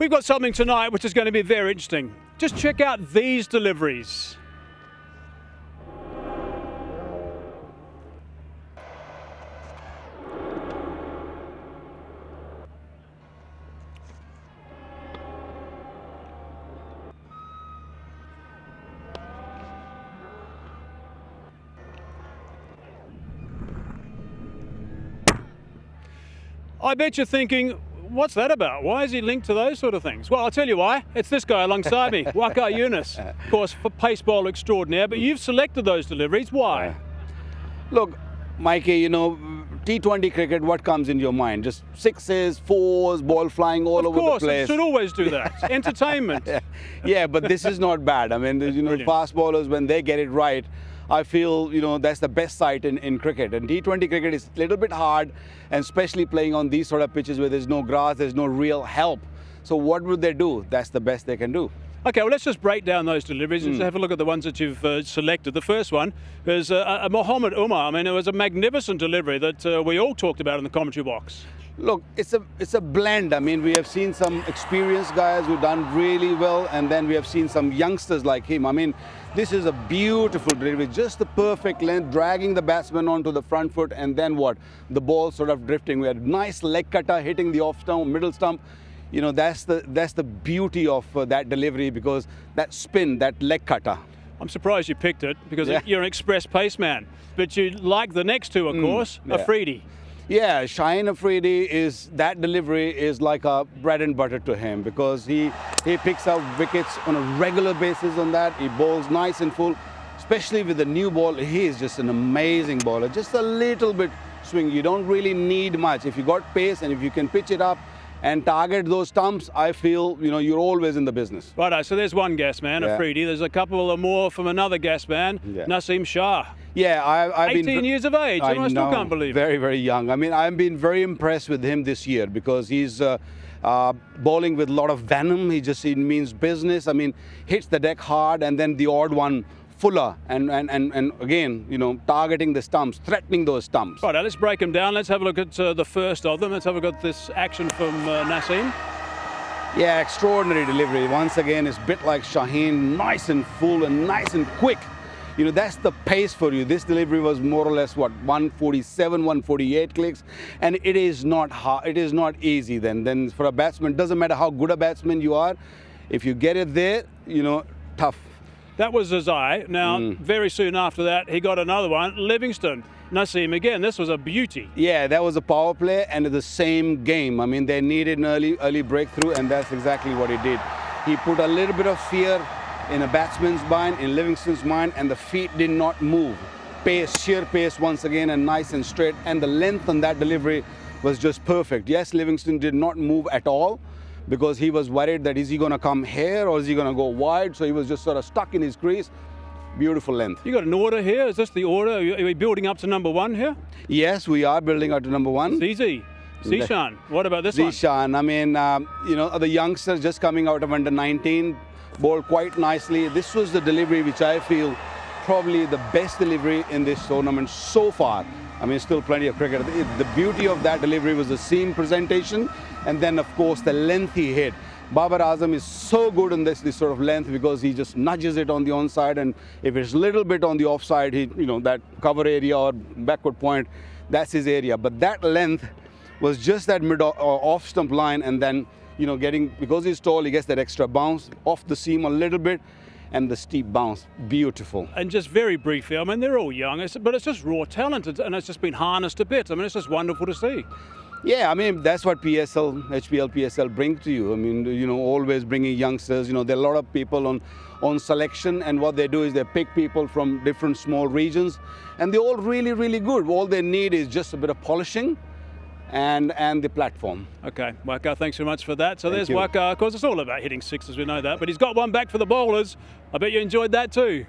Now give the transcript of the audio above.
We've got something tonight which is going to be very interesting. Just check out these deliveries. I bet you're thinking, what's that about? Why is he linked to those sort of things? Well, I'll tell you why. It's this guy alongside me, Waqar Yunus, of course, for pace bowler extraordinaire, but you've selected those deliveries. Why? Look, Mikey, you know, T20 cricket, what comes in your mind? Just sixes, fours, ball flying all over the place. Of course, it should always do that. Entertainment. Yeah, but this is not bad. I mean, you know, Brilliant. fast bowlers, when they get it right, I feel, you know, that's the best sight in cricket. And T20 cricket is a little bit hard, and especially playing on these sort of pitches where there's no grass, there's no real help. So what would they do? That's the best they can do. Okay, well, let's just break down those deliveries and have a look at the ones that you've selected. The first one is a Mohammed Umar. I mean, it was a magnificent delivery that we all talked about in the commentary box. Look, it's a blend. I mean, we have seen some experienced guys who've done really well, and then we have seen some youngsters like him. I mean, this is a beautiful delivery, just the perfect length, dragging the batsman onto the front foot, and then what? The ball sort of drifting. We had a nice leg cutter hitting the off stump, middle stump. You know, that's the beauty of that delivery, because that spin, that leg cutter. I'm surprised you picked it because you're an express pace man. But you like the next two, of course, Afridi. Yeah, Shaheen Afridi that delivery is like a bread and butter to him, because he picks up wickets on a regular basis on that. He bowls nice and full, especially with the new ball. He is just an amazing bowler. Just a little bit swing. You don't really need much. If you got pace and if you can pitch it up and target those stumps, I feel, you know, you're always in the business. Righto, so there's one gas man, Afridi. There's a couple more from another gas man, Naseem Shah. Yeah, I've 18 years of age, and I still can't believe it. Very, very young. I mean, I've been very impressed with him this year, because he's bowling with a lot of venom. He means business. I mean, hits the deck hard, and then the odd one fuller, and again, you know, targeting the stumps, threatening those stumps. Right, let's break them down. Let's have a look at the first of them. Let's have a look at this action from Naseem. Yeah, extraordinary delivery. Once again, it's a bit like Shaheen, nice and full and nice and quick. You know, that's the pace for you. This delivery was more or less, what, 147, 148 clicks, and it is not hard, it is not easy then for a batsman. Doesn't matter how good a batsman you are, if you get it there, you know, tough. That was Azai. Now, very soon after that, he got another one. Livingston, Naseem again. This was a beauty. Yeah, that was a power play, and the same game. I mean, they needed an early breakthrough, and that's exactly what he did. He put a little bit of fear in a batsman's mind, in Livingston's mind, and the feet did not move. Pace, sheer pace once again, and nice and straight, and the length on that delivery was just perfect. Yes, Livingston did not move at all, because he was worried that is he going to come here or is he going to go wide, so he was just sort of stuck in his crease. Beautiful length. You got an order here? Is this the order? Are we building up to number one here? Yes, we are building up to number one. Zishan. What about this one? Zishan, I mean, you know, the youngster just coming out of under 19, bowled quite nicely. This was the delivery which I feel probably the best delivery in this tournament so far. I mean, still plenty of cricket. The beauty of that delivery was the seam presentation, and then, of course, the length he hit. Babar Azam is so good in this sort of length, because he just nudges it on the onside, and if it's a little bit on the offside, you know, that cover area or backward point, that's his area. But that length was just that mid off stump line, and then, you know, because he's tall, he gets that extra bounce off the seam a little bit, and the steep bounce. Beautiful. And just very briefly, I mean, they're all young, but it's just raw talent, and it's just been harnessed a bit. I mean, it's just wonderful to see. Yeah, I mean, that's what PSL, HPL, PSL bring to you. I mean, you know, always bringing youngsters. You know, there are a lot of people on selection, and what they do is they pick people from different small regions, and they're all really, really good. All they need is just a bit of polishing and the platform. Okay, Waqar, thanks very much for that. So there's Waqar. Of course, it's all about hitting sixes, we know that, but he's got one back for the bowlers. I bet you enjoyed that too.